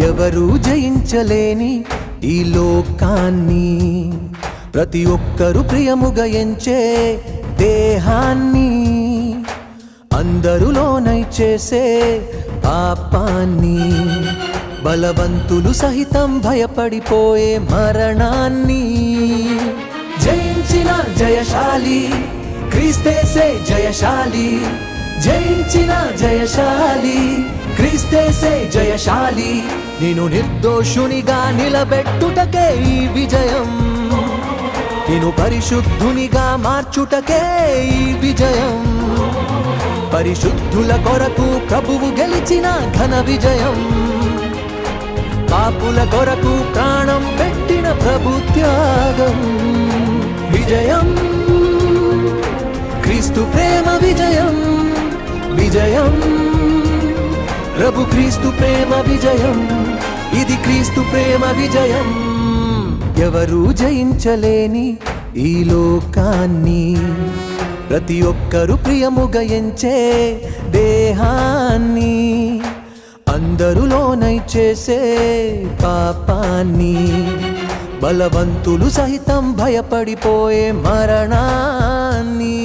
ఎవరు జయించలేని ఈ లోకాన్ని, ప్రతి ఒక్కరు ప్రియముగా ఎంచే దేహాన్ని, అందరులోనై చేసే పాపాన్ని, బలవంతులు సహితం భయపడిపోయే మరణాన్ని జయించిన జయశాలి క్రీస్తేసే జయశాలి, జయించిన జయశాలి క్రీస్తేసే జయశాలి. నేను నిర్దోషునిగా నిలబెట్టుటకే ఈ విజయం, నేను పరిశుద్ధునిగా మార్చుటకే ఈ విజయం, పరిశుద్ధుల కొరకు ప్రభువు గెలిచిన ఘన విజయం, పాపుల కొరకు ప్రాణం పెట్టిన ప్రభు త్యాగం విజయం, క్రీస్తు ప్రేమ విజయం, విజయం ప్రభు క్రీస్తు ప్రేమ విజయం, ఇది క్రీస్తు ప్రేమ విజయం. ఎవరు జయించలేని ఈ లోకాన్ని, ప్రతి ఒక్కరు ప్రియముగా ఎంచే దేహాన్ని, అందరులోనై చేసే పాపాన్ని, బలవంతులు సహితం భయపడిపోయే మరణాన్ని